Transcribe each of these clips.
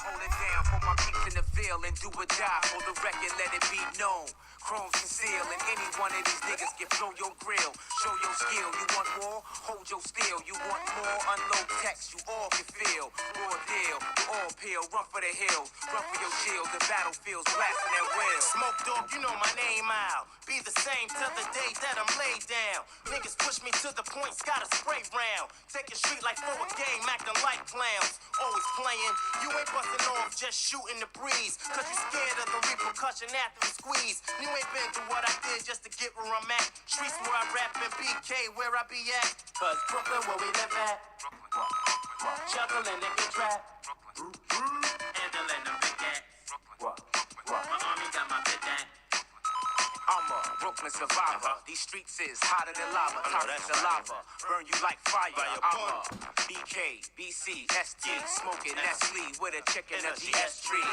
hold it down for my peeps in the field and do or die. For the record, let it be known. Chrome's conceal, and any one of these niggas can blow your grill. Show your skill. You want more? Hold your steel. You want more? Unload text. You all can feel. Raw deal. You all peel. Run for the hills. Run for your shield. The battlefield's blasting that wheel. Smoke dog, you know my name out. Be the same till the day that I'm laid down. Niggas push me to the point, got a spray round. Take a street like for a game, acting like clowns. Always playing. You ain't busting off, just shooting the breeze. Cause you scared of the repercussion after the squeeze. You ain't been through what I did just to get where I'm at. Streets where I rap and BK where I be at. Cause Brooklyn where we live at. Juggling and get trapped. Handling the big cat. My army got my bit that. I'm a Brooklyn survivor. These streets is hotter than lava. Toxic saliva. Burn you like fire. I'm a BK, BC, ST. Smoking Nestle with a chicken of GS tree.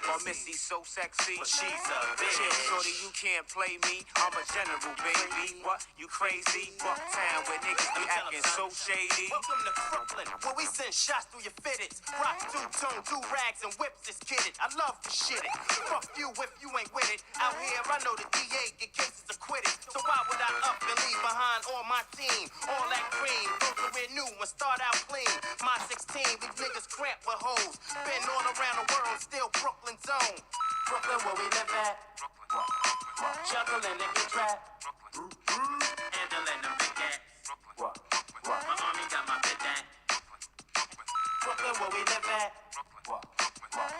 Or Missy so sexy. But she's a bitch. Chill, shorty, you can't play me. I'm a general, baby. What? You crazy? Bucktown where niggas be acting so shady. Welcome to Brooklyn, where we send shots through your fitteds. Rock two-tone, do rags and whips is kidded. I love to shit it. Fuck you if you ain't with it. Out here, I know the DA get cases acquitted. So why would I up and leave behind all my team? All that cream, go career new and start out clean. My 16, these niggas cramped with hoes. Been all around the world, still Brooklyn zone. Brooklyn where we live at. Juggling and get trapped. Handling the big cat. My army got my bit that. Brooklyn where we live at.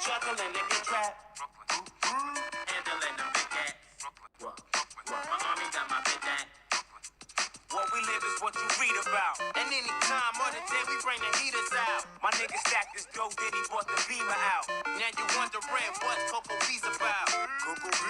Juggling and get trapped. Handling the big cat. My army got my bit that. What we live is what you read about. And any time of the day we bring the heaters out. My nigga stacked this dope, then he brought the beamer out. Now you wondering what Coco B's about. Coco B.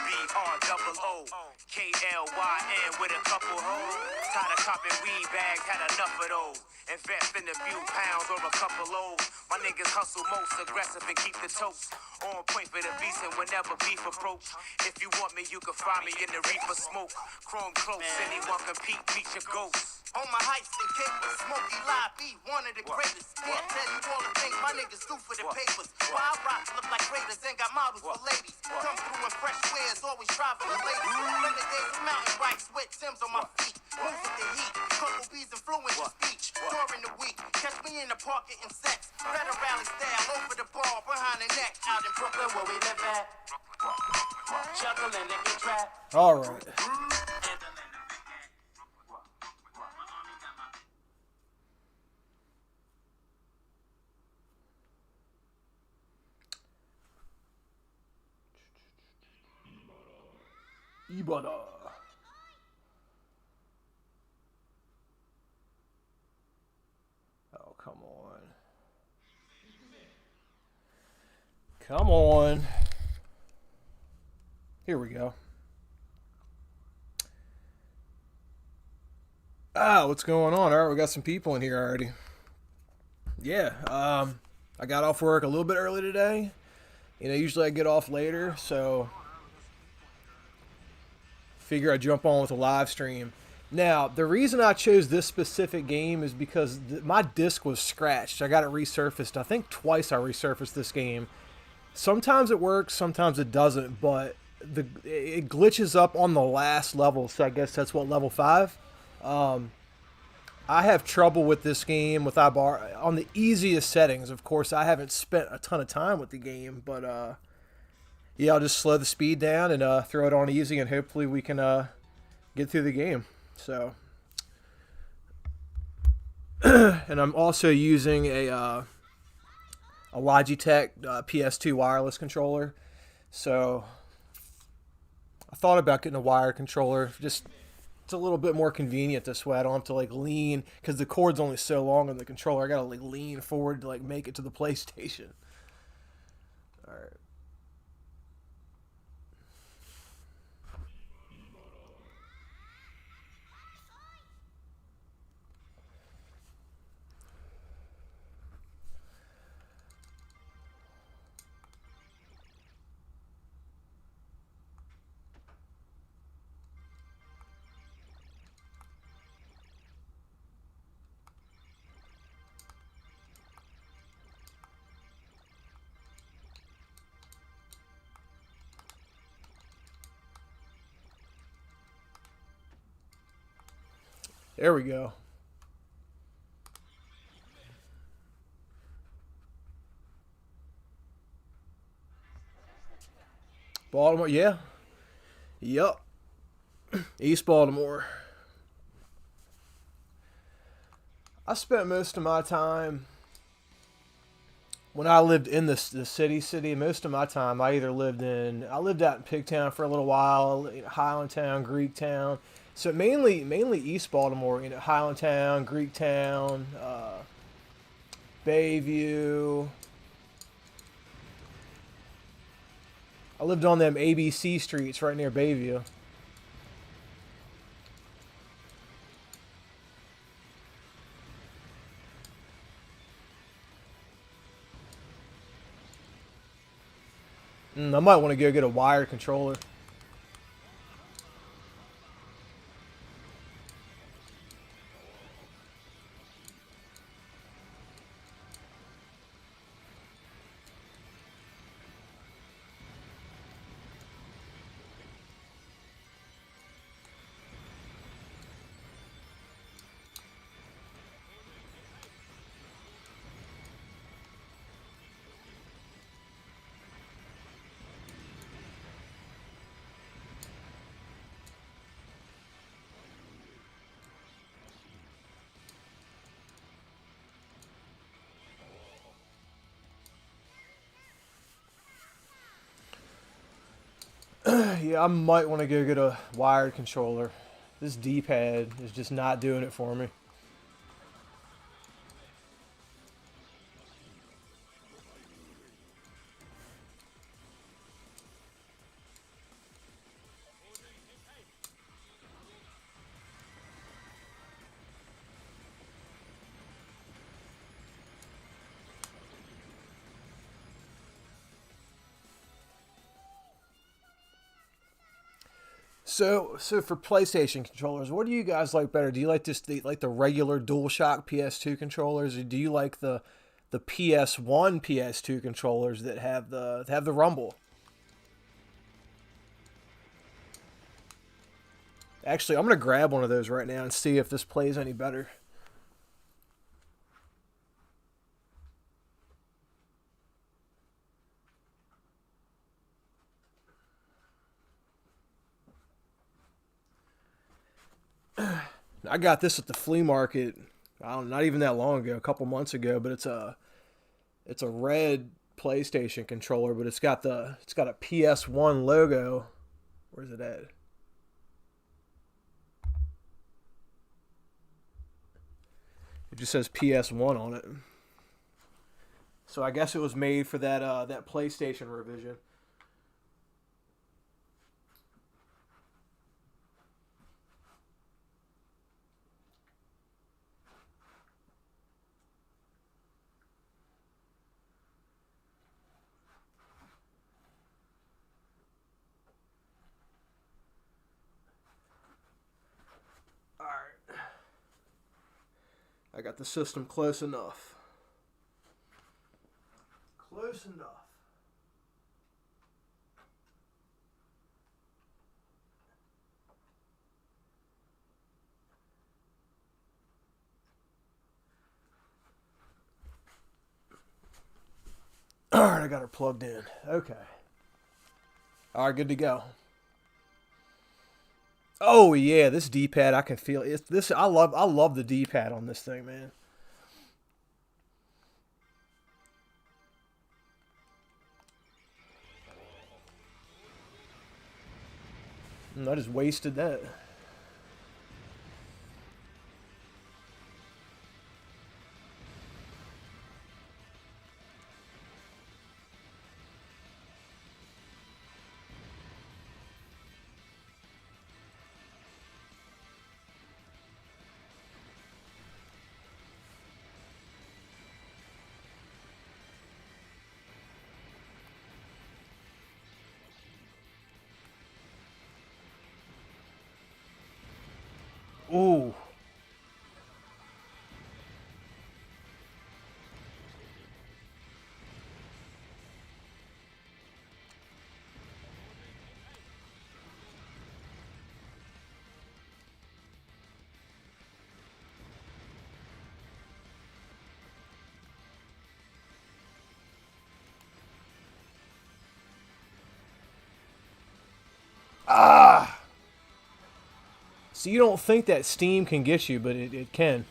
B-R-O-O. K-L-Y-N with a couple hoes. Tired of copping weed bags, had enough of those. Invest in a few pounds or a couple loaves. My niggas hustle most aggressive and keep the toast on point for the beast and whenever beef approach. If you want me, you can find me in the reefer smoke. Chrome close, anyone compete, meet your ghost. On my heist and capers, Smokey Live, be one of the greatest. Can't tell you all the things my niggas do for the papers. Wild rocks look like raiders and got models for ladies. Come through in fresh wares, always driving the ladies. From the days of mountain bikes with Timbs on my feet. Move with the heat, Coco B's influence your speech. During the week, catch me in the park getting sex. Better rally style, over the bar, behind the neck. Out in Brooklyn where we live at. Juggling and get trapped. All right. Ibada. Oh, come on. Come on. Here we go. Ah, what's going on? All right, we got some people in here already. Yeah, I got off work a little bit early today. You know, usually I get off later, so figure I'd jump on with a live stream. Now, the reason I chose this specific game is because my disc was scratched. I got it resurfaced. I think twice I resurfaced this game. Sometimes it works, sometimes it doesn't, but it glitches up on the last level, so I guess that's what, level 5? I have trouble with this game with iBar on the easiest settings. Of course, I haven't spent a ton of time with the game, but yeah, I'll just slow the speed down and throw it on easy, and hopefully we can get through the game. So, and I'm also using a Logitech Ps2 wireless controller. So I thought about getting a wired controller. Just it's a little bit more convenient this way. I don't have to like lean because the cord's only so long on the controller. I gotta like lean forward to like make it to the PlayStation. All right. There we go. Baltimore, yeah. Yup. East Baltimore. I spent most of my time when I lived in the city. Most of my time I lived out in Pigtown for a little while, Highlandtown, Greektown. So mainly East Baltimore, Highlandtown, Greektown, Bayview. I lived on them ABC streets right near Bayview. I might want to go get a wired controller. Yeah, I might want to go get a wired controller. This D-pad is just not doing it for me. So for PlayStation controllers, what do you guys like better? Do you like the regular DualShock PS2 controllers, or do you like the PS1 PS2 controllers that have the rumble? Actually, I'm gonna grab one of those right now and see if this plays any better. I got this at the flea market. Not even that long ago, a couple months ago. But it's a red PlayStation controller, but it's got a PS1 logo. Where's it at? It just says PS1 on it. So I guess it was made for that PlayStation revision. Alright. I got the system close enough. Close enough. Alright, I got her plugged in. Okay. Alright, good to go. Oh yeah, this D-pad I can feel it. I love the D-pad on this thing, man. I just wasted that. Ooh. So you don't think that steam can get you, but it can.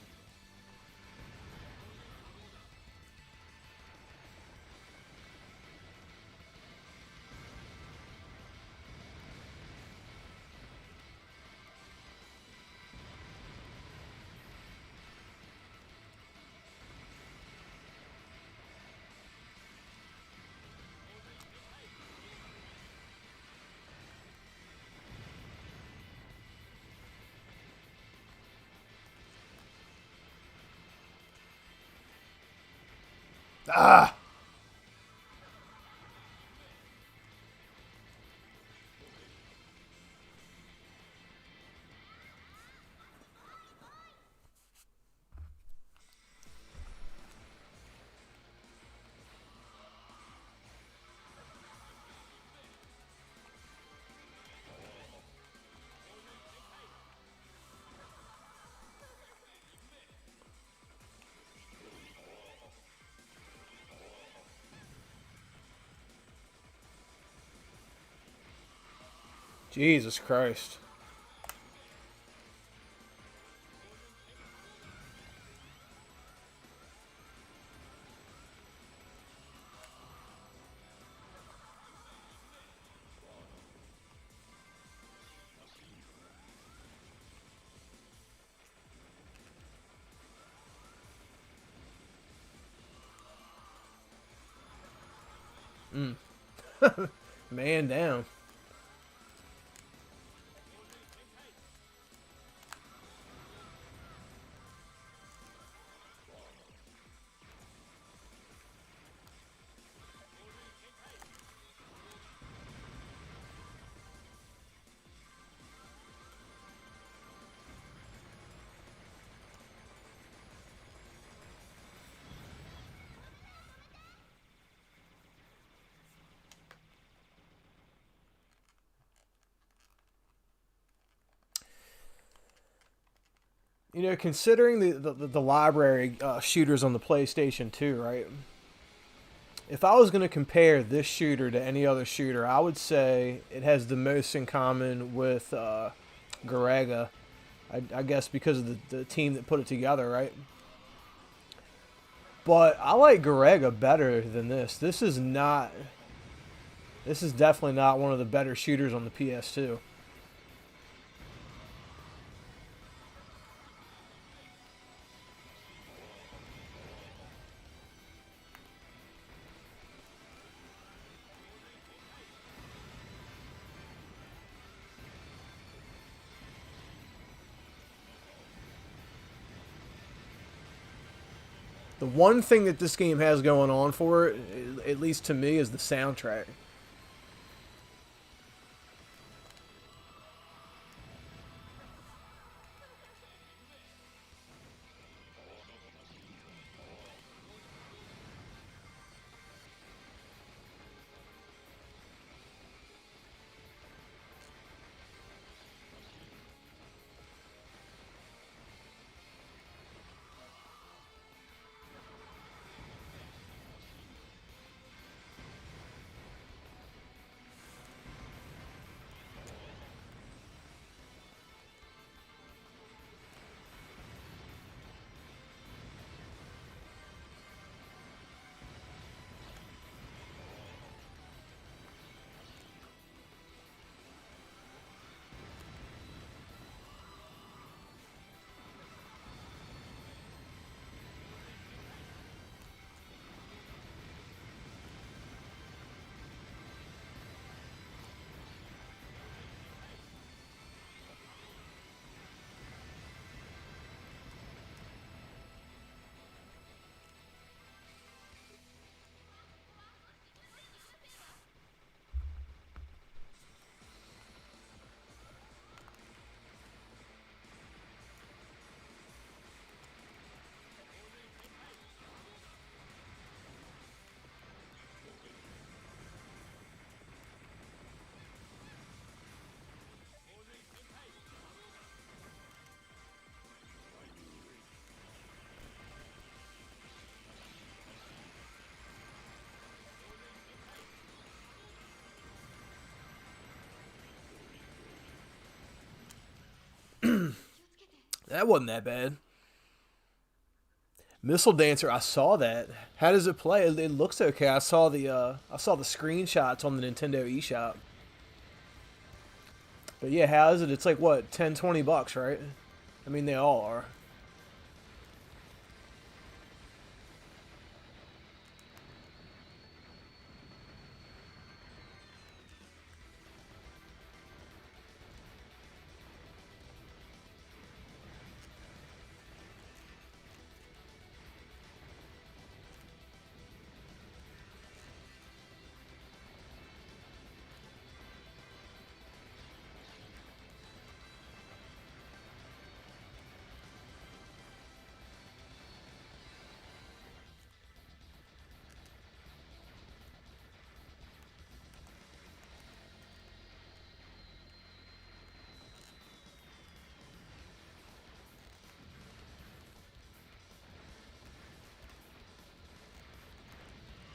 Ah! Jesus Christ. Man down. You know, considering the library shooters on the PlayStation 2, right? If I was going to compare this shooter to any other shooter, I would say it has the most in common with Garega. I guess because of the team that put it together, right? But I like Garega better than this. This is not. This is definitely not one of the better shooters on the PS2. The one thing that this game has going on for it, at least to me, is the soundtrack. That wasn't that bad. Missile Dancer, I saw that. How does it play? It looks okay. I saw the screenshots on the Nintendo eShop. But yeah, how is it? It's like what, 10, $20, right? I mean, they all are.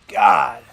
God.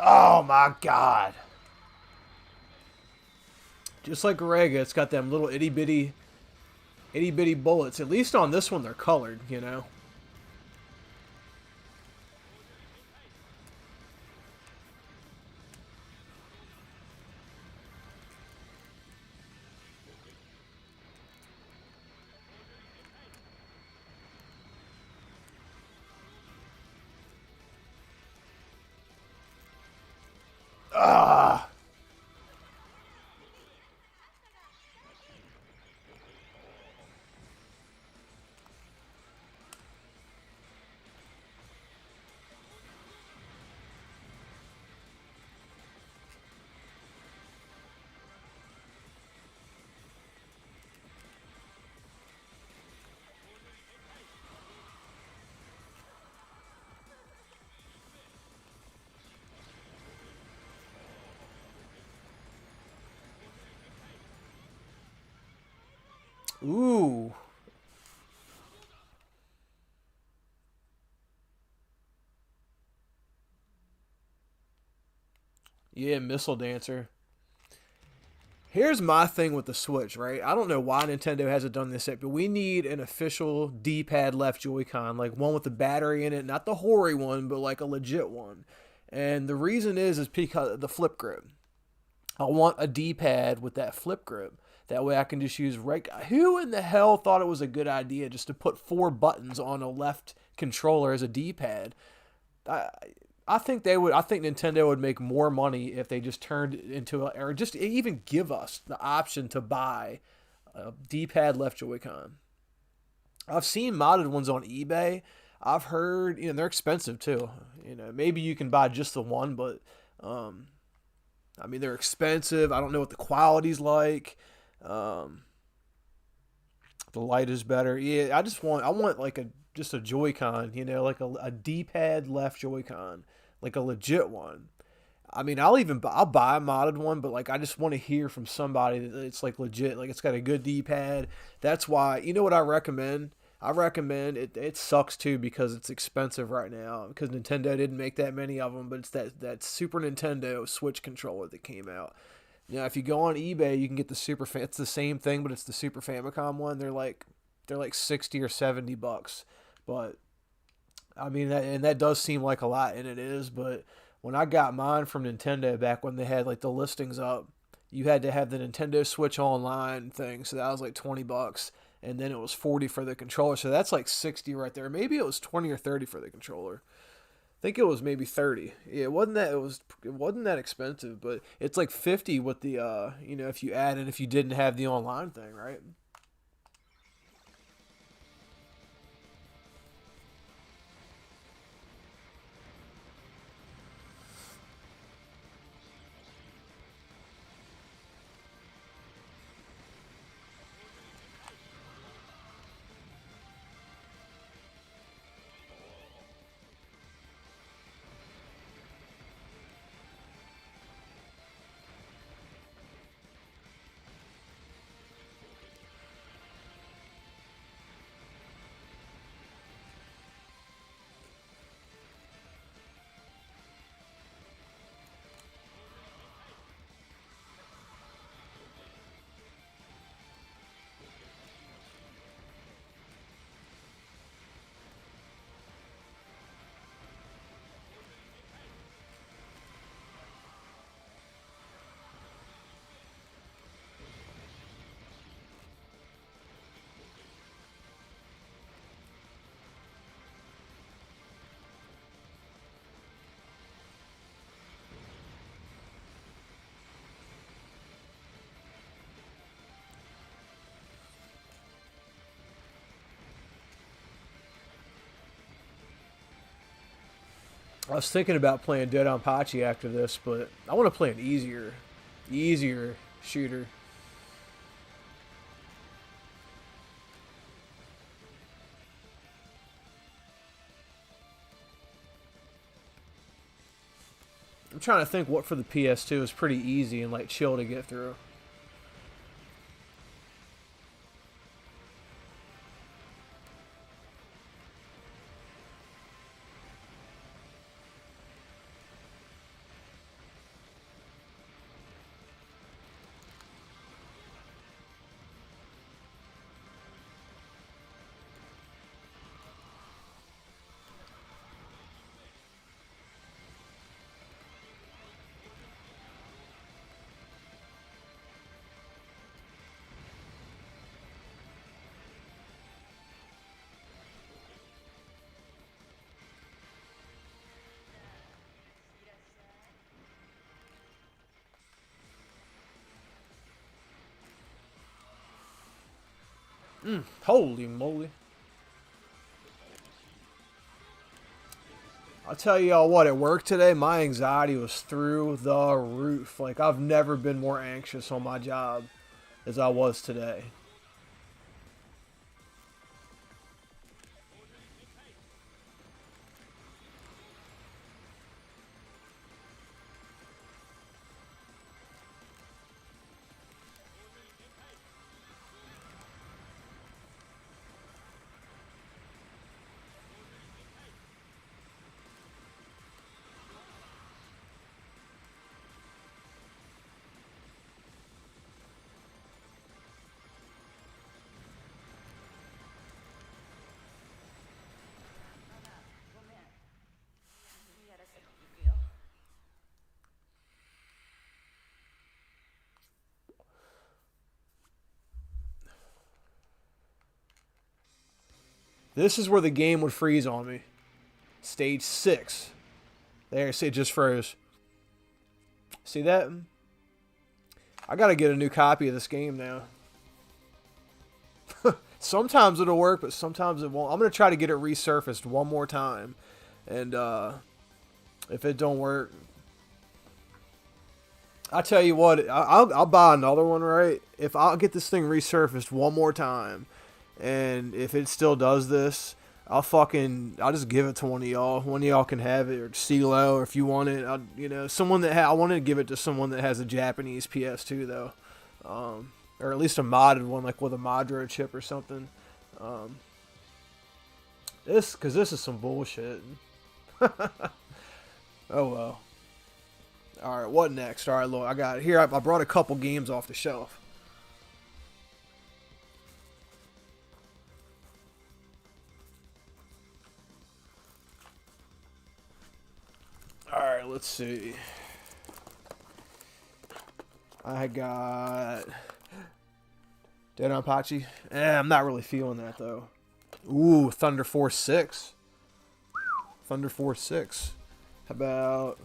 Oh my God. Just like Rega, it's got them little itty bitty bullets. At least on this one, they're colored, you know? Ah. Ooh. Yeah, Missile Dancer. Here's my thing with the Switch, right? I don't know why Nintendo hasn't done this yet, but we need an official D-pad left Joy-Con, like one with the battery in it, not the hoary one, but like a legit one. And the reason is because of the flip grip. I want a D-pad with that flip grip. That way I can just use Who in the hell thought it was a good idea just to put 4 buttons on a left controller as a D-pad? I I think they would. I think Nintendo would make more money if they just turned it into or just even give us the option to buy a D-pad left Joy-Con. I've seen modded ones on eBay. I've heard they're expensive too. Maybe you can buy just the one, but um, I mean they're expensive. I don't know what the quality's like. Um, the light is better. Yeah, I want like just a Joy-Con. Like a D-pad left Joy-Con. like a legit one. I mean, I'll buy a modded one, but like I just want to hear from somebody that it's like legit, like it's got a good D-pad. That's why, you know what I recommend? I recommend it. It sucks too because it's expensive right now because Nintendo didn't make that many of them, but it's that Super Nintendo Switch controller that came out. Now, if you go on eBay, you can get the It's the same thing, but it's the Super Famicom one. They're like 60 or $70, but I mean, that does seem like a lot, and it is. But when I got mine from Nintendo back when they had like the listings up, you had to have the Nintendo Switch Online thing, so that was like $20, and then it was 40 for the controller. So that's like 60 right there. Maybe it was 20 or 30 for the controller. I think it was maybe 30. Yeah, it wasn't that expensive, but it's like 50 with the if you add in if you didn't have the online thing, right? I was thinking about playing Dead on Pachi after this, but I want to play an easier shooter. I'm trying to think what for the PS2 is pretty easy and like chill to get through. Holy moly. I'll tell y'all what, at work today, my anxiety was through the roof. Like, I've never been more anxious on my job as I was today. This is where the game would freeze on me. Stage 6. There, see, it just froze. See that? I gotta get a new copy of this game now. Sometimes it'll work, but sometimes it won't. I'm gonna try to get it resurfaced one more time. And if it don't work, I tell you what, I'll buy another one, right? If I'll get this thing resurfaced one more time, and if it still does this, I'll just give it to one of y'all. One of y'all can have it, or CeeLo, or if you want it. Someone that I wanted to give it to someone that has a Japanese PS2 though, or at least a modded one, like with a Madra chip or something. Because this is some bullshit. Oh well. All right, what next? All right, look, I got it here. I brought a couple games off the shelf. All right, let's see. I got Dead on Pachi. I'm not really feeling that though. Ooh, Thunder Force 6. Thunder Force 6. How about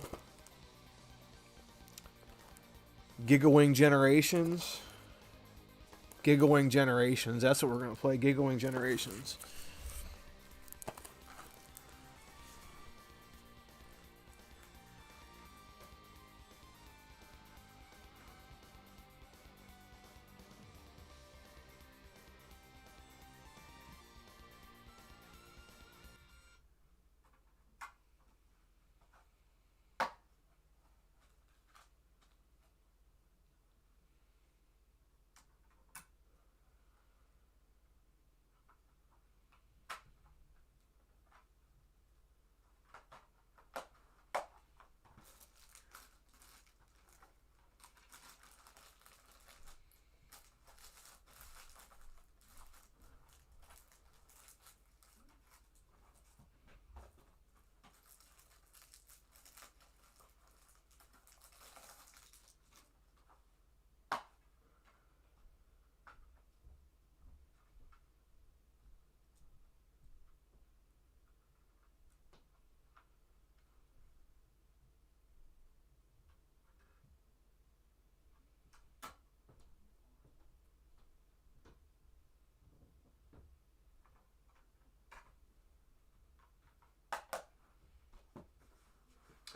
Gigawing Generations? Gigawing Generations. That's what we're going to play. Gigawing Generations.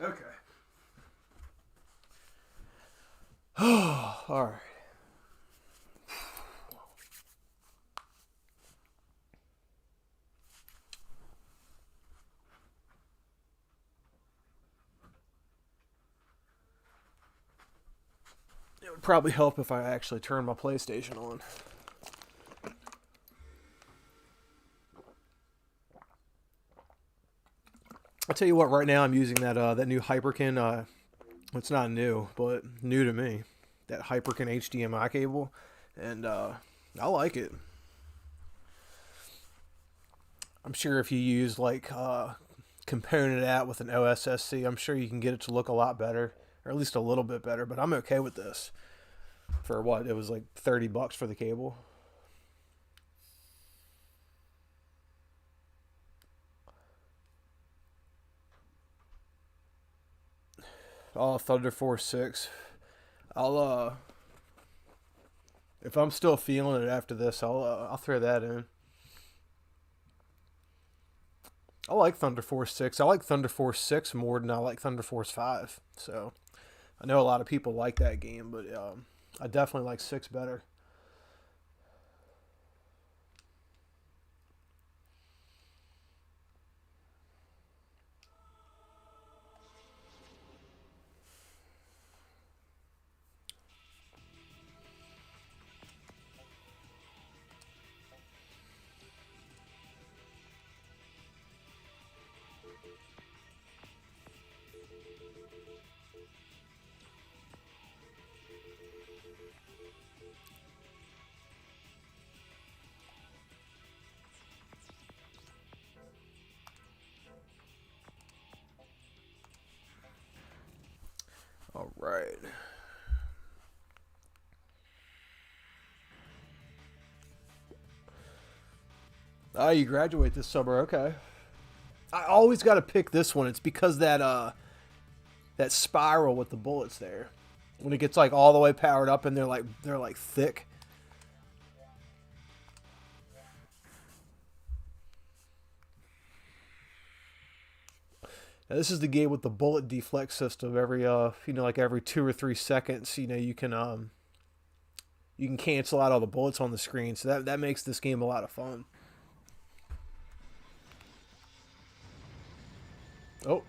Okay. All right. It would probably help if I actually turned my PlayStation on. I'll tell you what, right now I'm using that new Hyperkin. It's not new, but new to me. That Hyperkin HDMI cable. And I like it. I'm sure if you use like component app with an OSSC, I'm sure you can get it to look a lot better. Or at least a little bit better. But I'm okay with this. For what? It was like $30 for the cable. Oh, Thunder Force 6. I'll if I'm still feeling it after this, I'll throw that in. I like Thunder Force 6. I like Thunder Force 6 more than I like Thunder Force 5. So, I know a lot of people like that game, but I definitely like 6 better. All right. Oh, you graduate this summer, okay. I always got to pick this one. It's because that spiral with the bullets there, when it gets like all the way powered up and they're like thick. Now, this is the game with the bullet deflect system. Every like every 2 or 3 seconds, you can cancel out all the bullets on the screen. So that makes this game a lot of fun. Oh.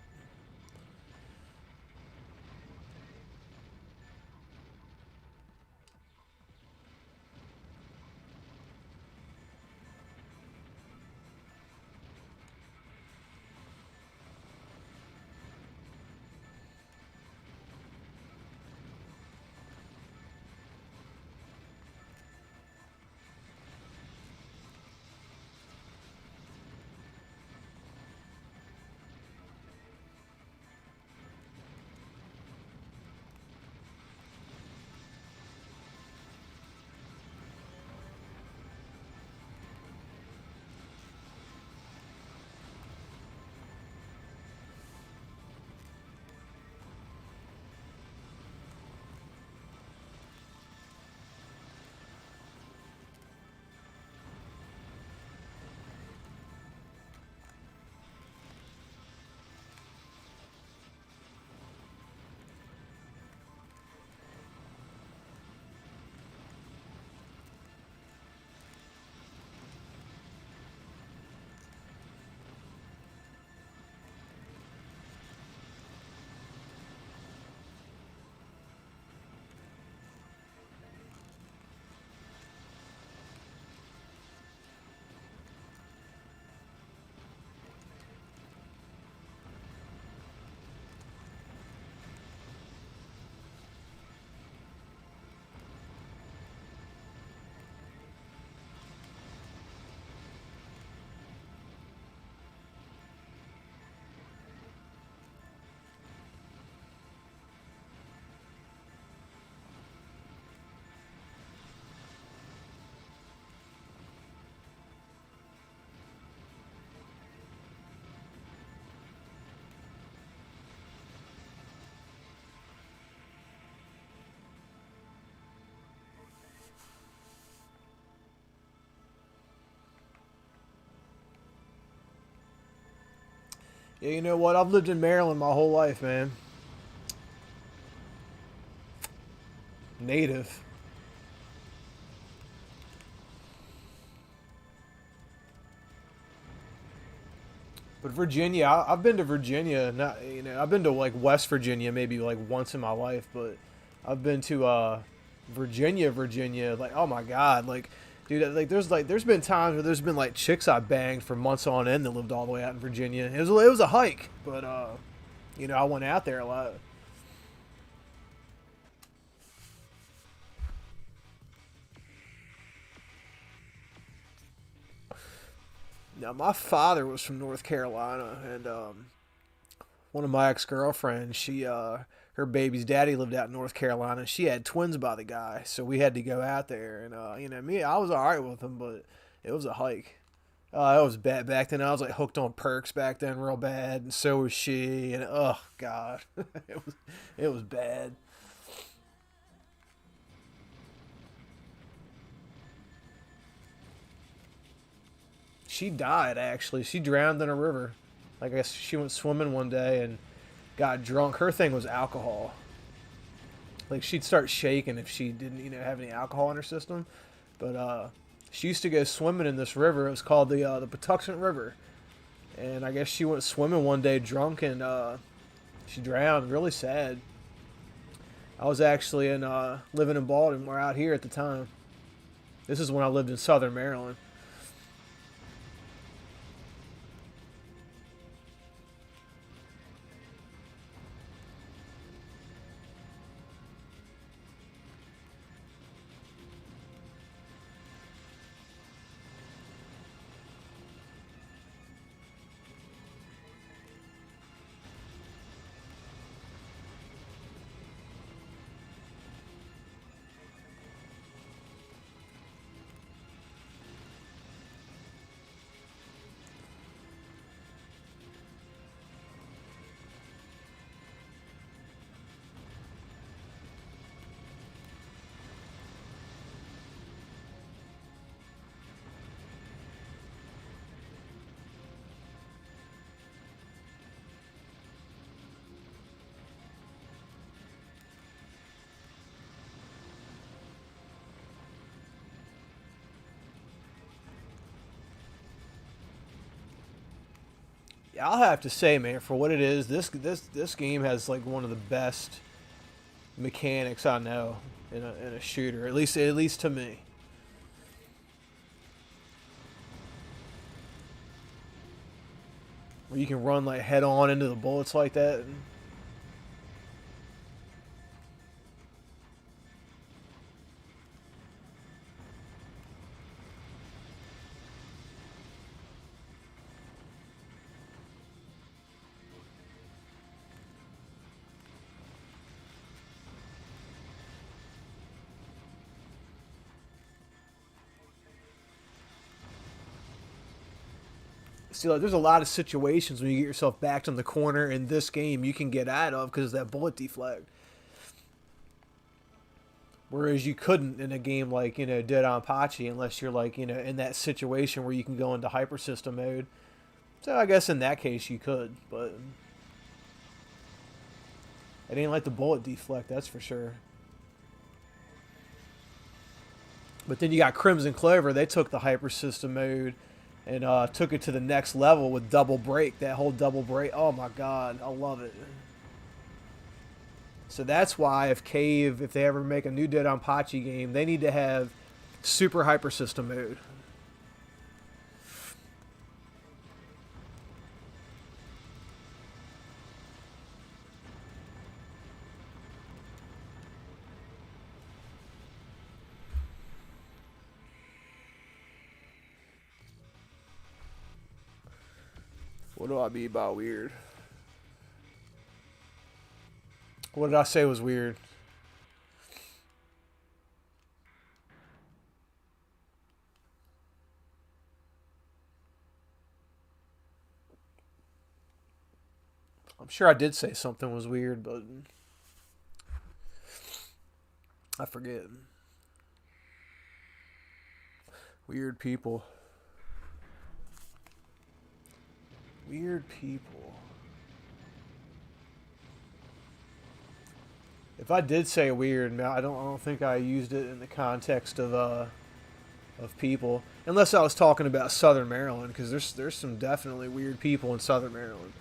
Yeah, you know what? I've lived in Maryland my whole life, man. Native. But Virginia, I've been to Virginia. Not, I've been to like West Virginia maybe like once in my life, but I've been to Virginia, Virginia. Like, oh my God, like, dude, there's been times where there's been like chicks I banged for months on end that lived all the way out in Virginia. It was a hike, but I went out there a lot. Now my father was from North Carolina, and one of my ex girlfriends, her baby's daddy lived out in North Carolina. She had twins by the guy, so we had to go out there. And me, I was all right with him, but it was a hike. It was bad back then. I was like hooked on perks back then, real bad, and so was she. And oh god, it was bad. She died actually. She drowned in a river. I guess she went swimming one day and got drunk. Her thing was alcohol. Like she'd start shaking if she didn't, have any alcohol in her system. But she used to go swimming in this river. It was called the Patuxent River. And I guess she went swimming one day drunk and she drowned. Really sad. I was actually living in Baltimore out here at the time. This is when I lived in Southern Maryland. I'll have to say, man, for what it is, this game has like one of the best mechanics I know in a shooter. At least to me. Where you can run like head on into the bullets like that. See, like, there's a lot of situations when you get yourself backed in the corner in this game you can get out of because of that bullet deflect. Whereas you couldn't in a game like, Dead on Pachi unless you're like, in that situation where you can go into hyper system mode. So I guess in that case you could, but it ain't like the bullet deflect, that's for sure. But then you got Crimson Clover, they took the hyper system mode and took it to the next level with double break. That whole double break, oh my god, I love it. So that's why if they ever make a new Dead on Pachi game, they need to have super hyper system mode. What do I mean by weird? What did I say was weird? I'm sure I did say something was weird, but I forget. Weird people. Weird people. If I did say weird, I don't think I used it in the context of people, unless I was talking about Southern Maryland, because there's some definitely weird people in Southern Maryland.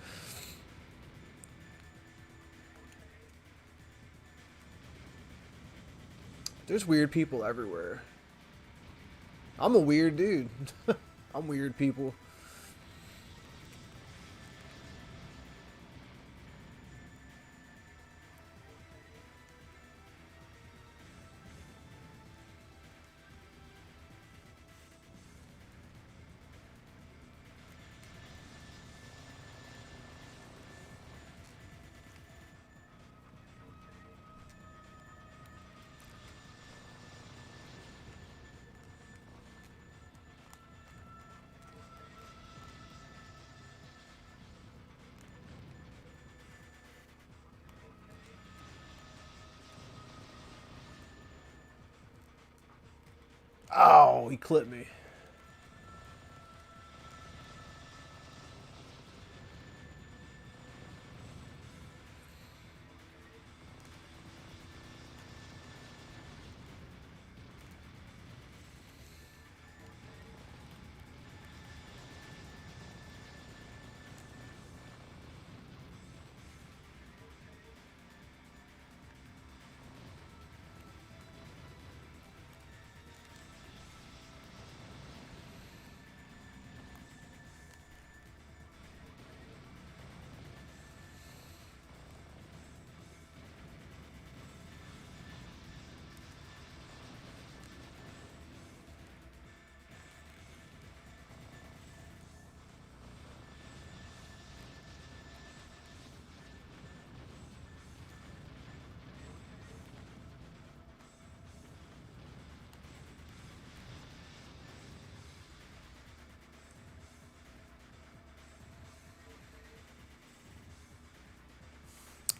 There's weird people everywhere. I'm a weird dude. I'm weird people. Oh, he clipped me.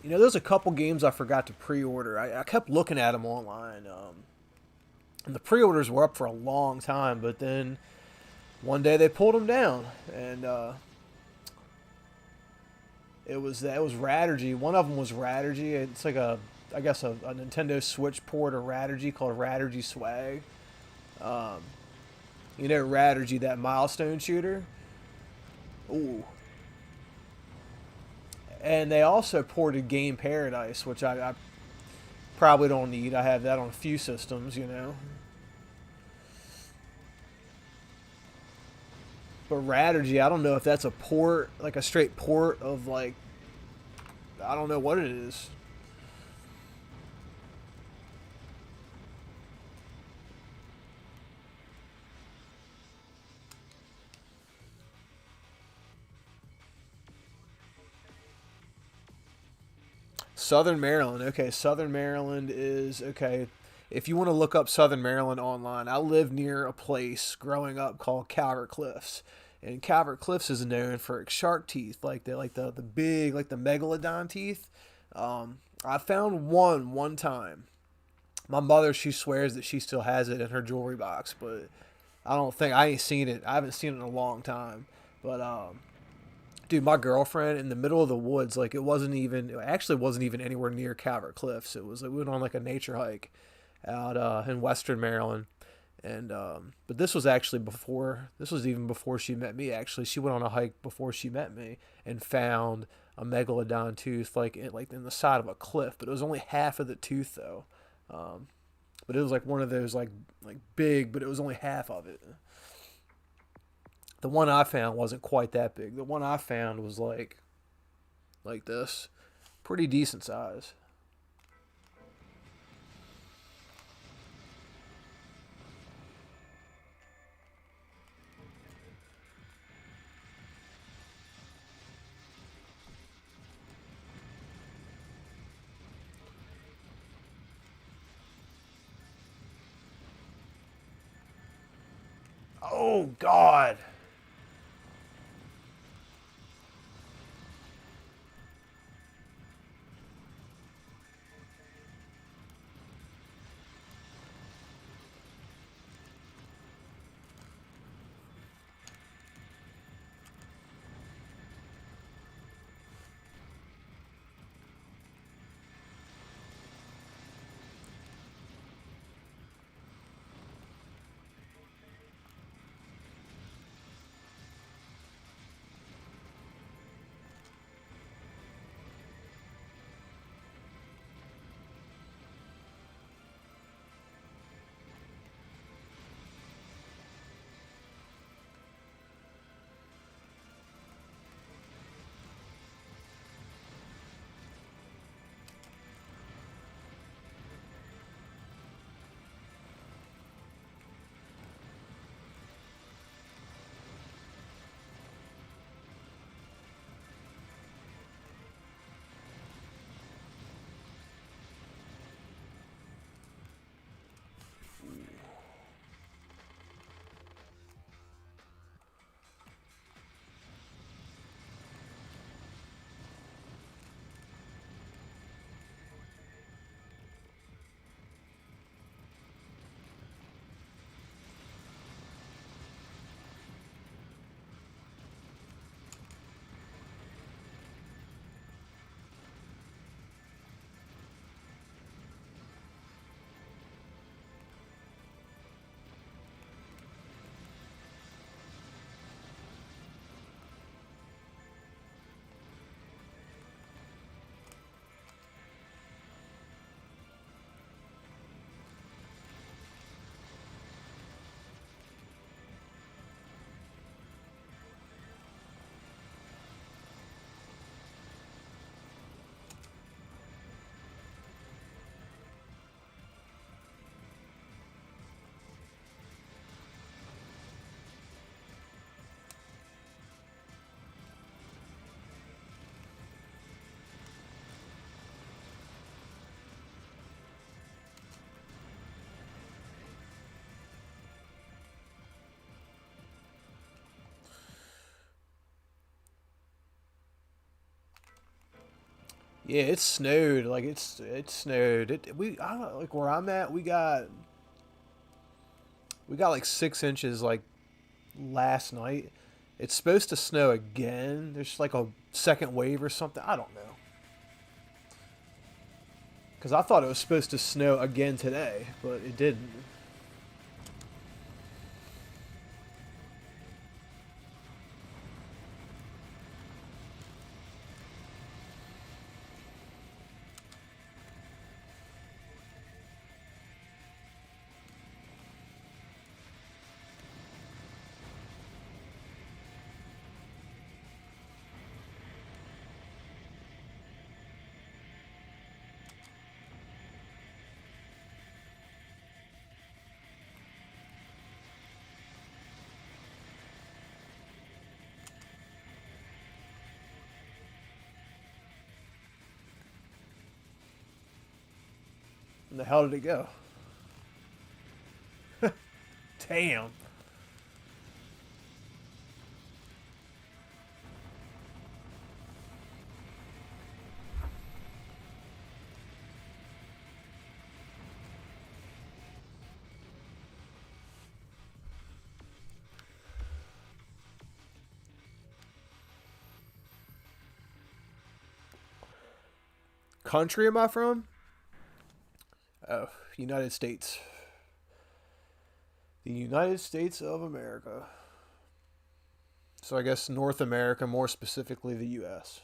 There's a couple games I forgot to pre-order. I kept looking at them online, and the pre-orders were up for a long time. But then one day they pulled them down, and it was Radergy. One of them was Radergy. It's like a Nintendo Switch port of Radergy called Radergy Swag. Radergy, that milestone shooter. Ooh. And they also ported Game Paradise, which I probably don't need. I have that on a few systems, you know. But Rattergy, I don't know if that's a port, like a straight port of like, I don't know what it is. Southern Maryland. Okay, Southern Maryland is okay. If you want to look up Southern Maryland online, I lived near a place growing up called Calvert Cliffs, and Calvert Cliffs is known for its shark teeth, like the big like the Megalodon teeth. I found one time. My mother, she swears that she still has it in her jewelry box, but I don't think I ain't seen it. I haven't seen it in a long time. But dude, my girlfriend in the middle of the woods, like it actually wasn't even anywhere near Calvert Cliffs. It was like we went on like a nature hike out in Western Maryland, and but this was actually before. This was even before she met me. Actually, she went on a hike before she met me and found a megalodon tooth like in the side of a cliff, but it was only half of the tooth though. Um, but it was like one of those like big, but it was only half of it. The one I found wasn't quite that big. The one I found was like this, pretty decent size. Oh God. Yeah, it snowed. Like it snowed. I don't know, like where I'm at. We got like 6 inches like last night. It's supposed to snow again. There's like a second wave or something. I don't know. Because I thought it was supposed to snow again today, but it didn't. Where the hell did it go? Damn. Country am I from? Oh, United States. The United States of America. So I guess North America, more specifically the U.S.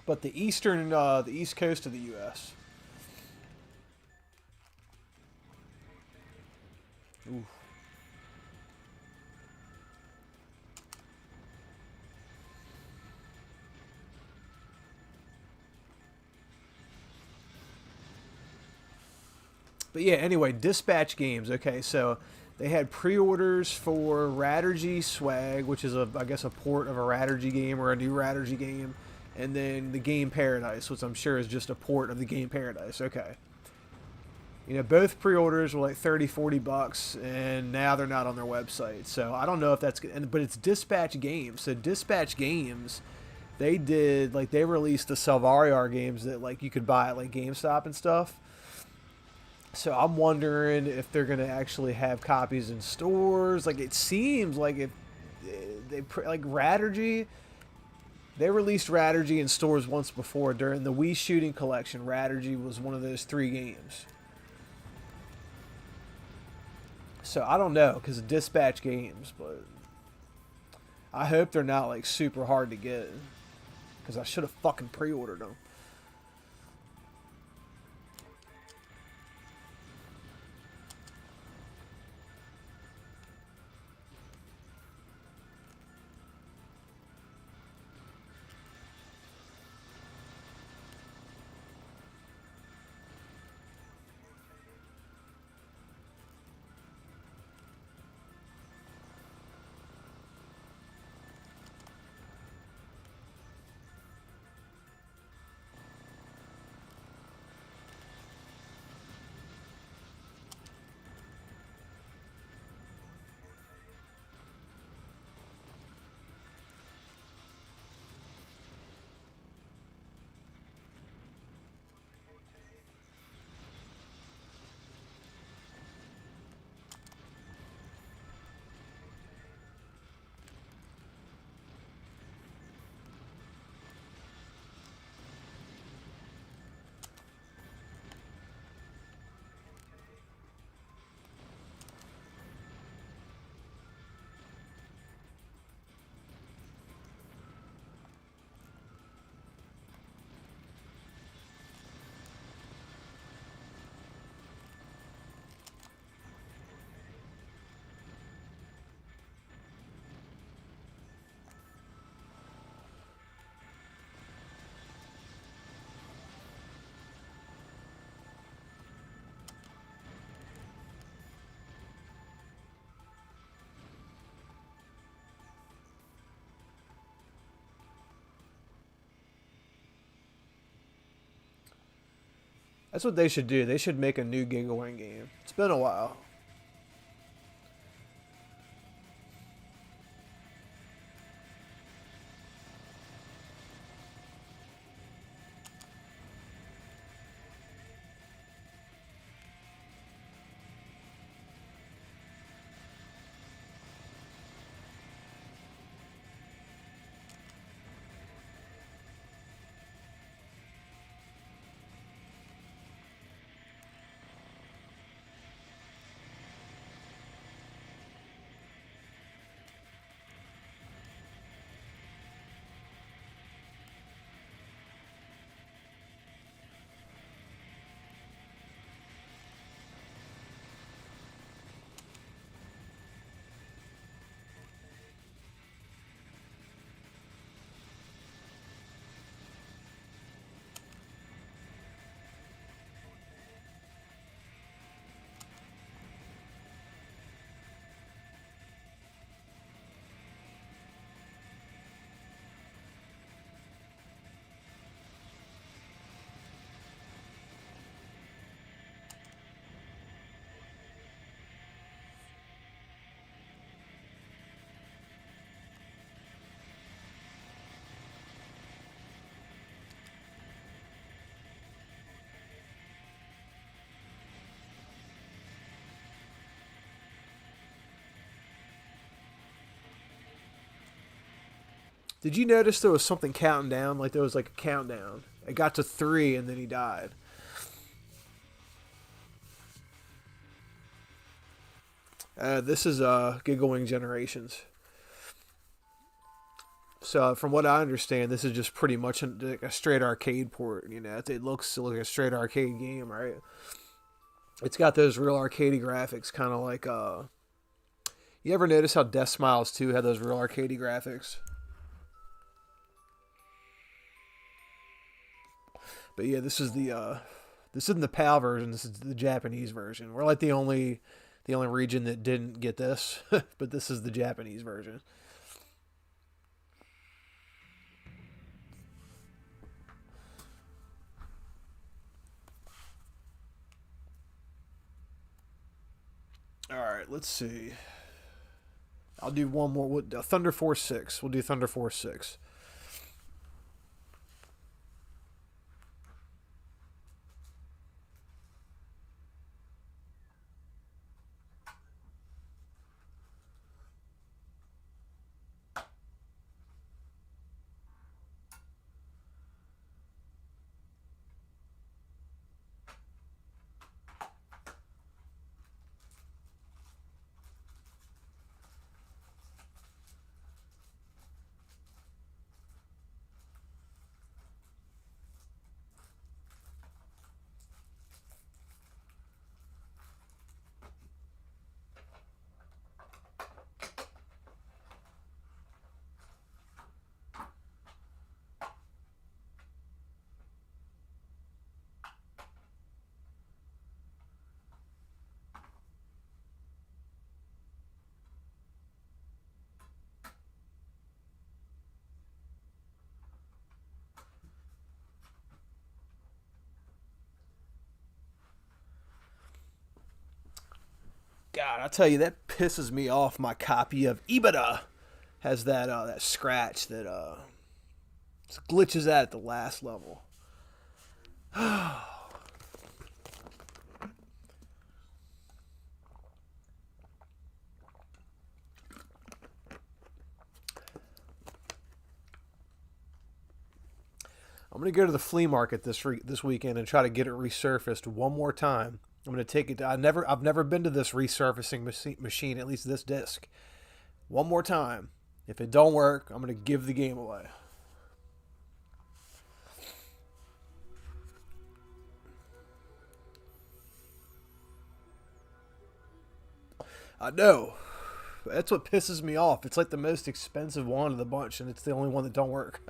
But the east coast of the U.S. Ooh. But yeah, anyway, Dispatch Games. Okay, so they had pre-orders for Rattergy Swag, which is I guess a port of a Rattergy game or a new Rattergy game, and then the Game Paradise, which I'm sure is just a port of the Game Paradise. Okay. You know, both pre-orders were like 30, 40 bucks, and now they're not on their website. So I don't know if that's good. But it's Dispatch Games. So Dispatch Games, they released the Salvariar games that like you could buy at like GameStop and stuff. So I'm wondering if they're gonna actually have copies in stores. Like it seems like if like Rattergy, they released Rattergy in stores once before during the Wii Shooting Collection. Rattergy was one of those 3 games. So I don't know because of Dispatch Games, but I hope they're not like super hard to get because I should have fucking pre-ordered them. That's what they should do. They should make a new Giga game. It's been a while. Did you notice there was something counting down? Like there was like a countdown. It got to 3 and then he died. This is Giggle Wing Generations. So from what I understand, this is just pretty much a straight arcade port. You know, it looks like a straight arcade game, right? It's got those real arcadey graphics, kind of like You ever notice how Death Smiles 2 had those real arcadey graphics? But yeah, this isn't the PAL version. This is the Japanese version. We're like the only region that didn't get this, but this is the Japanese version. All right, let's see. I'll do one more. Thunder Force 6. We'll do Thunder Force 6. God, I tell you, that pisses me off. My copy of Ibada has that scratch that glitches out at the last level. I'm gonna go to the flea market this weekend and try to get it resurfaced one more time. I'm gonna take it. I've never been to this resurfacing machine. At least this disc. One more time. If it don't work, I'm gonna give the game away. I know. That's what pisses me off. It's like the most expensive one of the bunch, and it's the only one that don't work.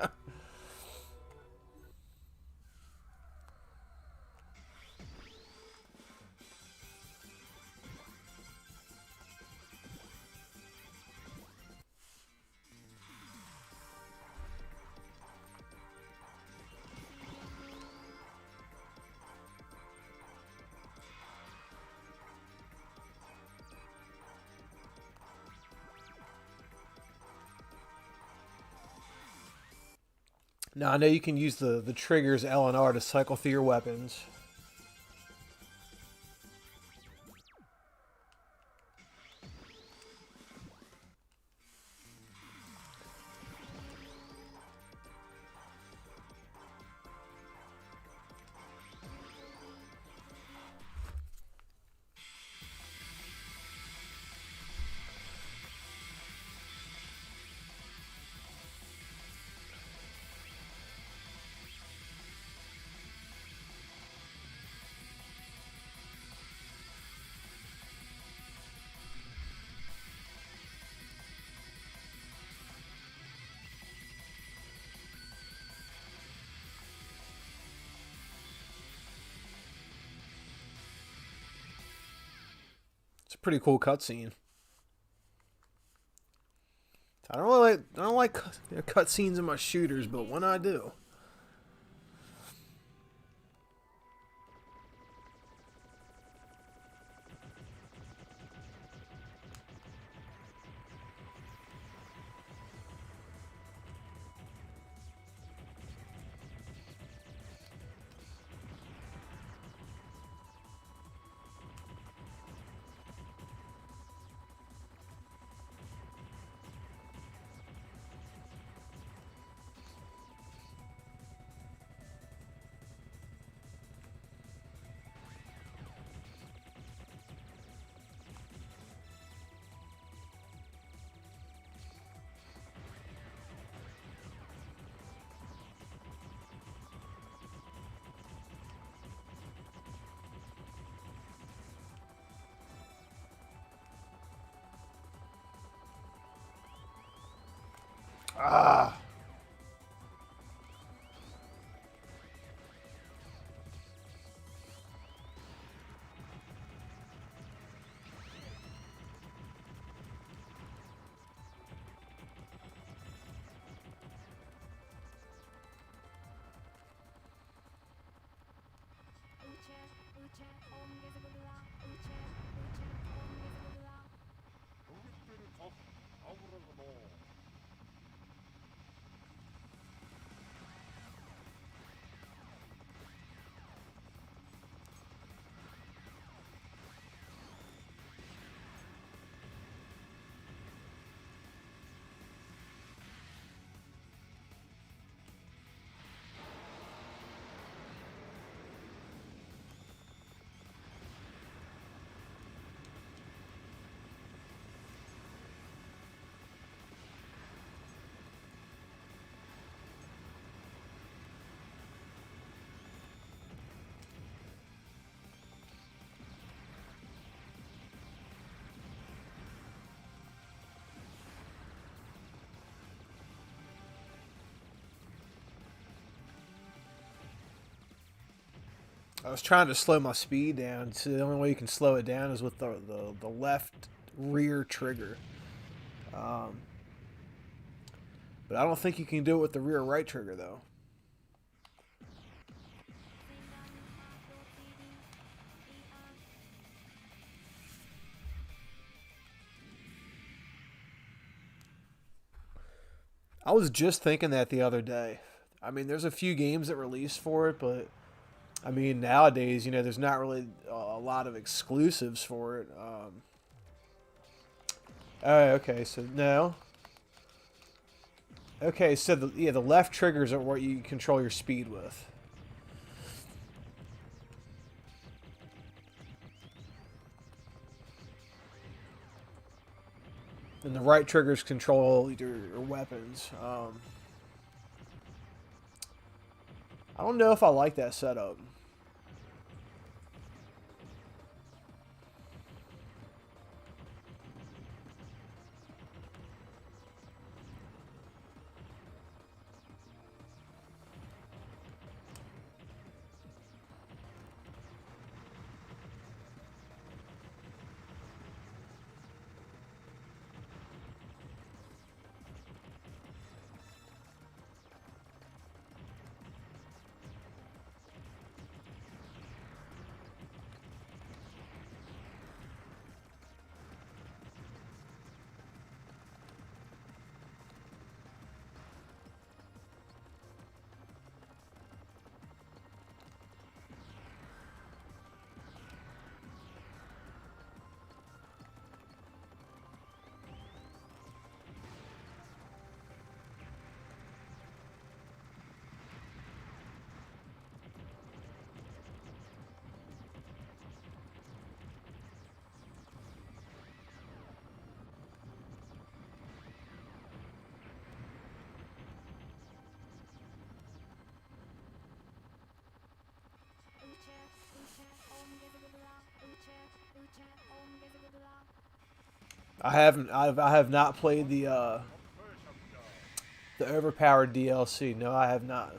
Now, I know you can use the triggers L and R to cycle through your weapons. It's a pretty cool cutscene. I don't like cutscenes in my shooters, but when I do. Ah. I was trying to slow my speed down. So the only way you can slow it down is with the left rear trigger. But I don't think you can do it with the rear right trigger, though. I was just thinking that the other day. I mean, there's a few games that released for it, but I mean, nowadays, you know, there's not really a lot of exclusives for it. Oh, okay, so no. Okay, so the left triggers are what you control your speed with. And the right triggers control your weapons. I don't know if I like that setup. I have not played the overpowered DLC. No, I have not.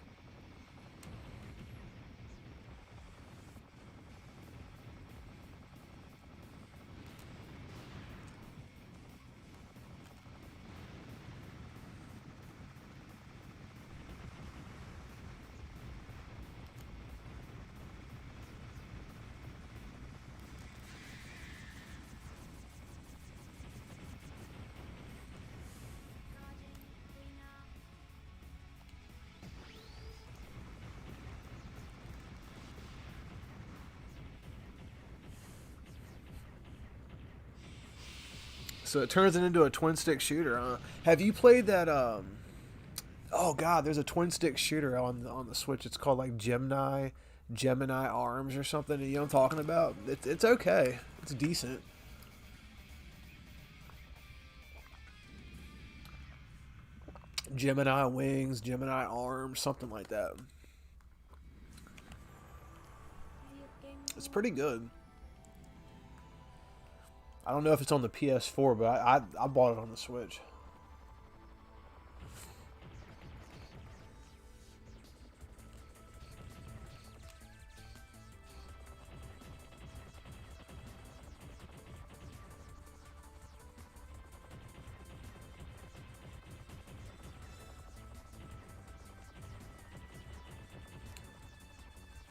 So it turns it into a twin stick shooter. Have you played that? Oh God, there's a twin stick shooter on the Switch. It's called like Gemini Arms or something. You know what I'm talking about? It's okay. It's decent. Gemini Wings, Gemini Arms, something like that. It's pretty good. I don't know if it's on the PS4, but I bought it on the Switch.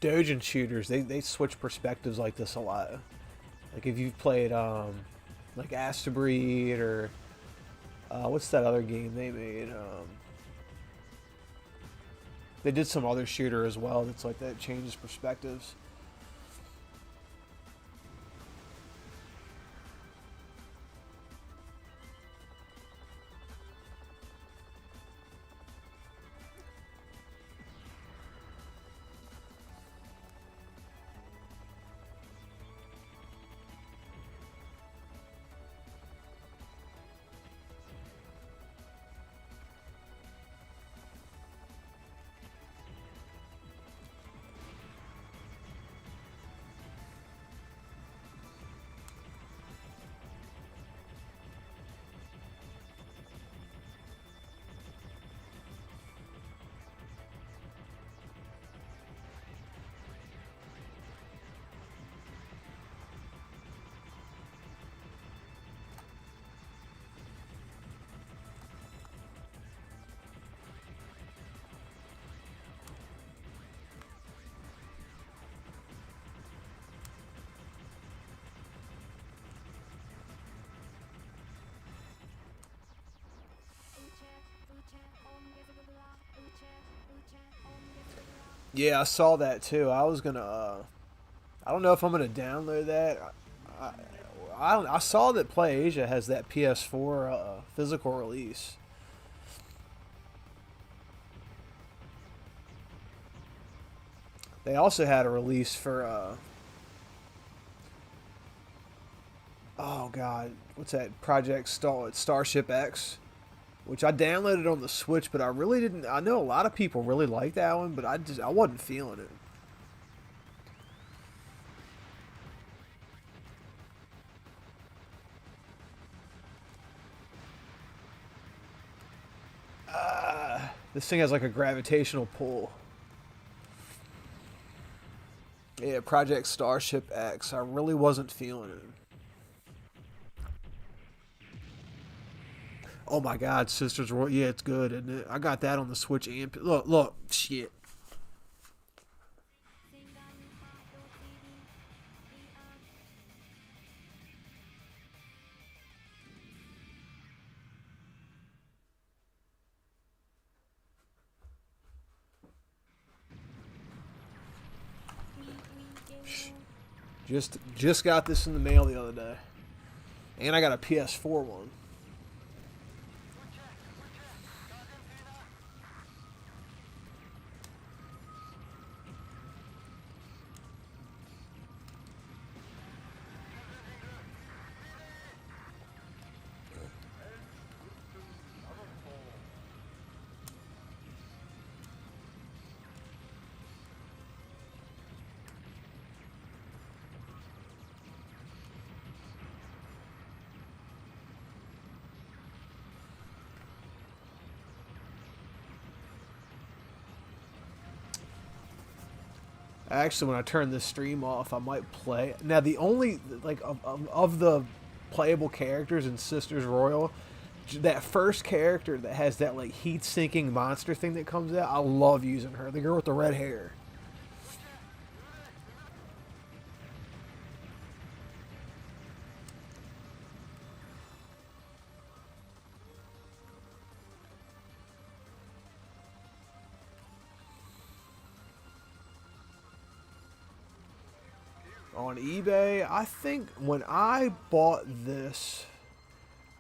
Dojin shooters, they switch perspectives like this a lot. Like if you've played like Astabreed or what's that other game they made? They did some other shooter as well that's like that changes perspectives. Yeah, I saw that too. I was gonna. I don't know if I'm gonna download that. I, I saw that PlayAsia has that PS4 physical release. They also had a release for. Oh God, what's that? Starship X, which I downloaded on the Switch, but I really didn't. I know a lot of people really like that one, but I wasn't feeling it. This thing has like a gravitational pull. Yeah, Project Starship X. I really wasn't feeling it. Oh my God, Sisters Royal. Yeah, it's good, isn't it? I got that on the Switch and look, shit. Just got this in the mail the other day, and I got a PS4 one. Actually, when I turn this stream off, I might play. Now, the only like of the playable characters in Sisters Royal, that first character that has that like heat-sinking monster thing that comes out, I love using her. The girl with the red hair. On eBay, I think when I bought this,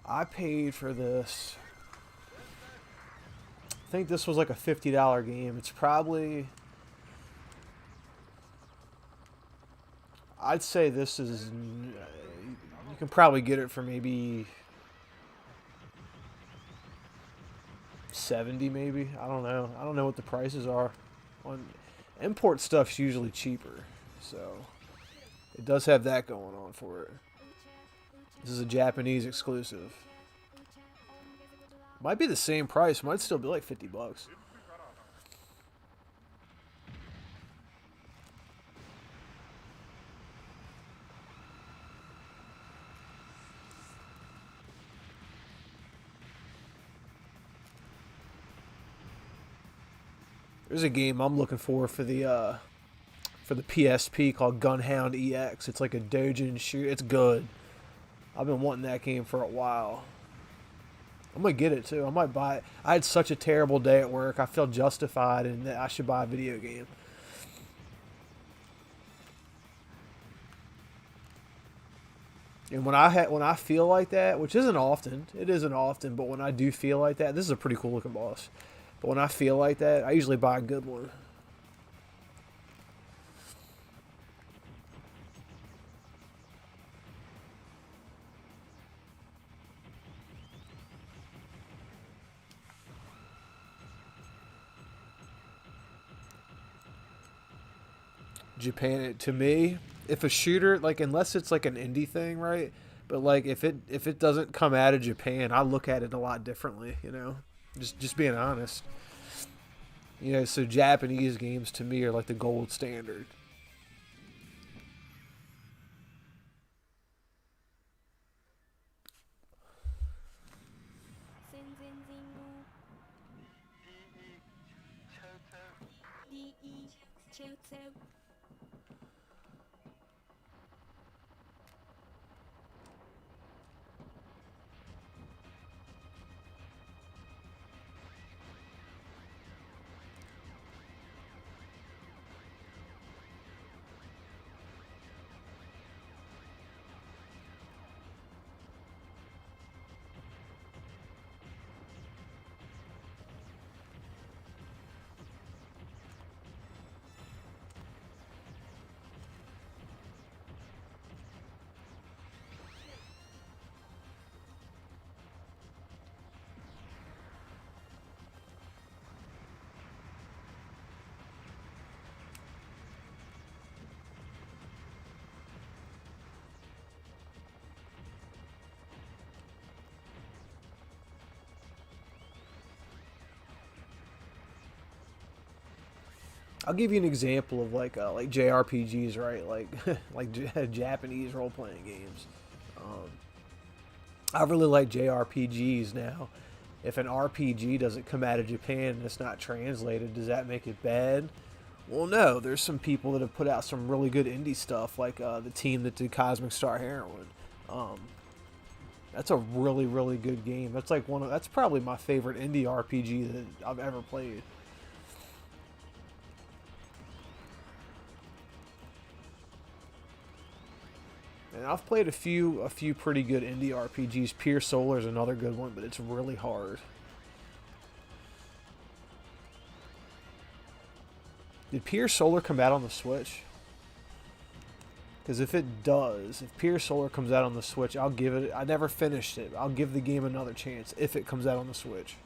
I paid for this. I think this was like a $50 game. It's probably. I'd say this is. You can probably get it for maybe 70, maybe. I don't know. I don't know what the prices are. On import stuff's usually cheaper, so it does have that going on for it. This is a Japanese exclusive. Might be the same price. Might still be like $50. There's a game I'm looking for the for the PSP called Gunhound EX. It's like a Dojin shoot. It's good. I've been wanting that game for a while. I'm gonna get it too. I might buy it. I had such a terrible day at work. I feel justified in that I should buy a video game. And when I feel like that, which isn't often, but when I do feel like that, this is a pretty cool looking boss. But when I feel like that, I usually buy a good one. Japan, to me, if a shooter, like, unless it's like an indie thing, right? But like if it doesn't come out of Japan, I look at it a lot differently, you know. Just being honest. You know, so Japanese games to me are like the gold standard. I'll give you an example of like JRPGs, right? Like Japanese role playing games. Um, I really like JRPGs now. If an RPG doesn't come out of Japan and it's not translated, does that make it bad? Well, no. There's some people that have put out some really good indie stuff, like the team that did Cosmic Star Heroine. Um, that's a really, really good game. That's like that's probably my favorite indie RPG that I've ever played. And I've played a few pretty good indie RPGs. Pier Solar is another good one, but it's really hard. Did Pier Solar come out on the Switch? Because if it does, if Pier Solar comes out on the Switch, I'll give it. I never finished it. I'll give the game another chance if it comes out on the Switch.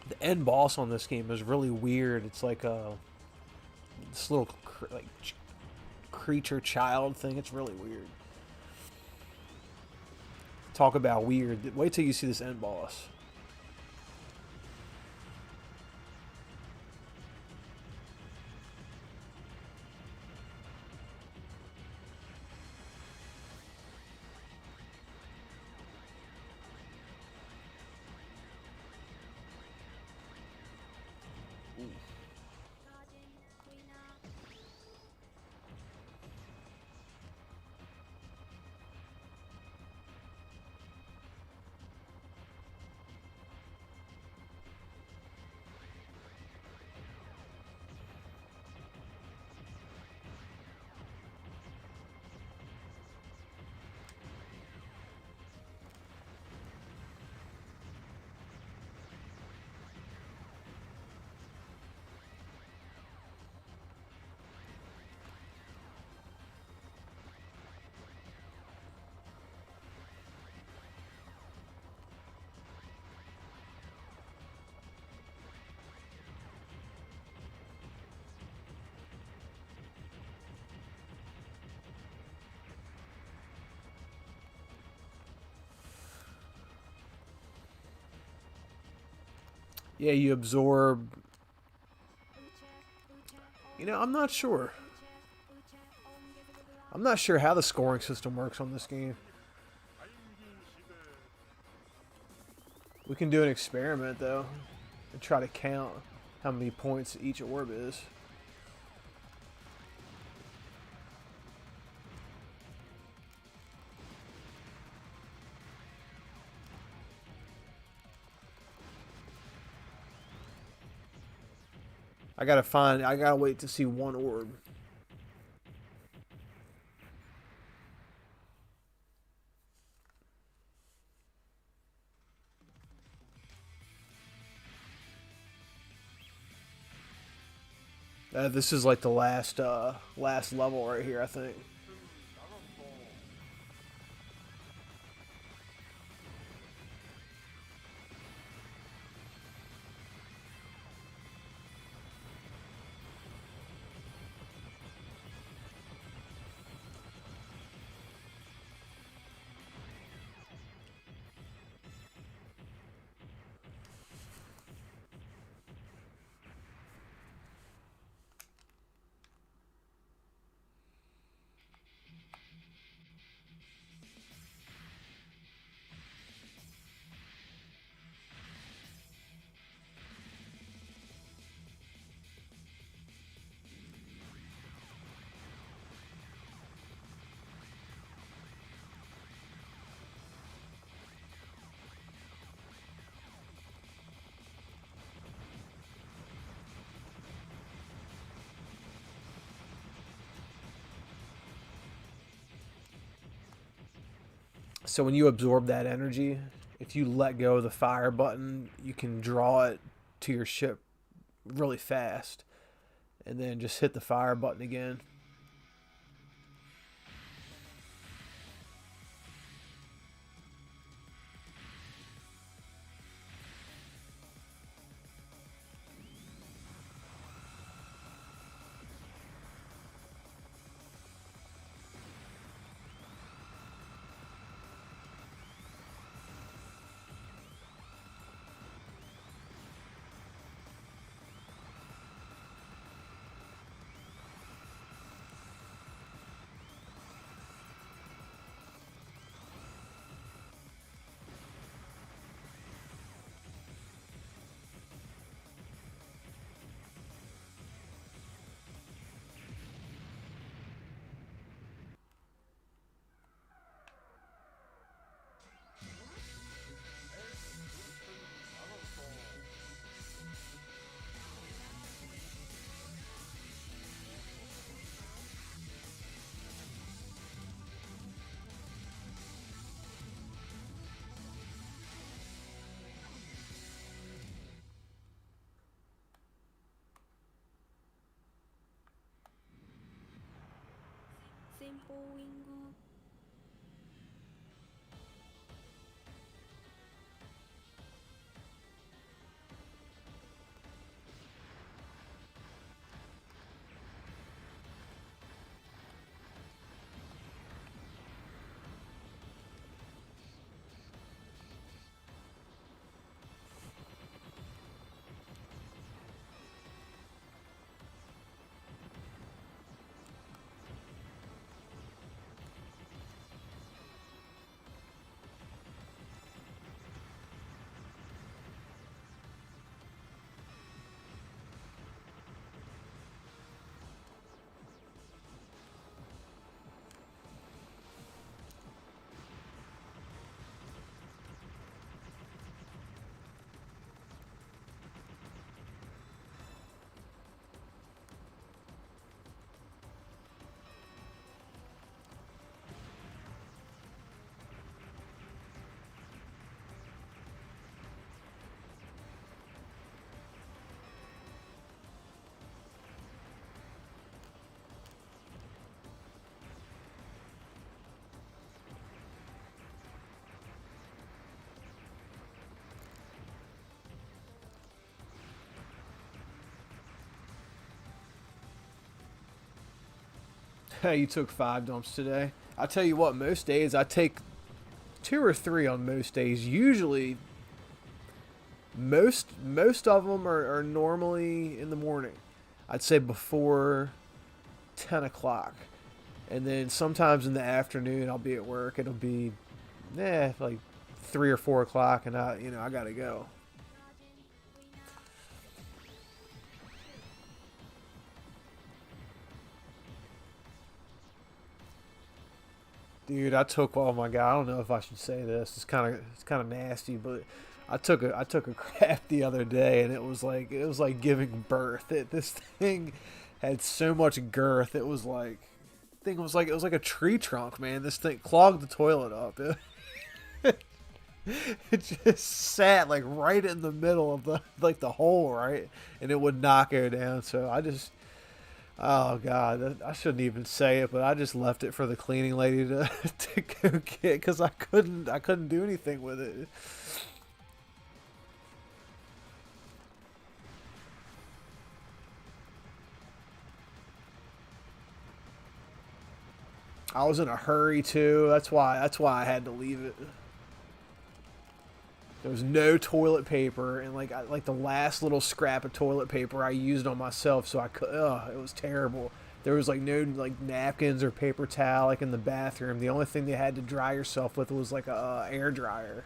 The end boss on this game is really weird. It's like this little creature child thing. It's really weird. Talk about weird. Wait till you see this end boss. Yeah, you absorb. You know, I'm not sure. I'm not sure how the scoring system works on this game. We can do an experiment though and try to count how many points each orb is. I gotta wait to see one orb. This is like the last level right here, I think. So when you absorb that energy, if you let go of the fire button, you can draw it to your ship really fast. And then just hit the fire button again. You took 5 dumps today. I tell you what, most days I take 2 or 3 on most days. Usually Most of them are normally in the morning. I'd say before 10 o'clock. And then sometimes in the afternoon I'll be at work. It'll be like 3 or 4 o'clock, and I gotta go. Dude, I took, oh my god, I don't know if I should say this. It's kind of nasty, but I took a crap the other day, and it was like giving birth. This thing had so much girth. It was like a tree trunk, man. This thing clogged the toilet up. It just sat like right in the middle of the hole, right, and it would not go down. So oh god, I shouldn't even say it, but I just left it for the cleaning lady to to go get, because I couldn't do anything with it. I was in a hurry too. That's why I had to leave it. There was no toilet paper, and like the last little scrap of toilet paper I used on myself, so I could. Ugh, it was terrible. There was like no like napkins or paper towel like in the bathroom. The only thing they had to dry yourself with was like a air dryer.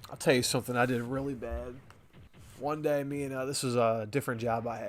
I'll tell you something I did really bad. One day, me and this was a different job I had.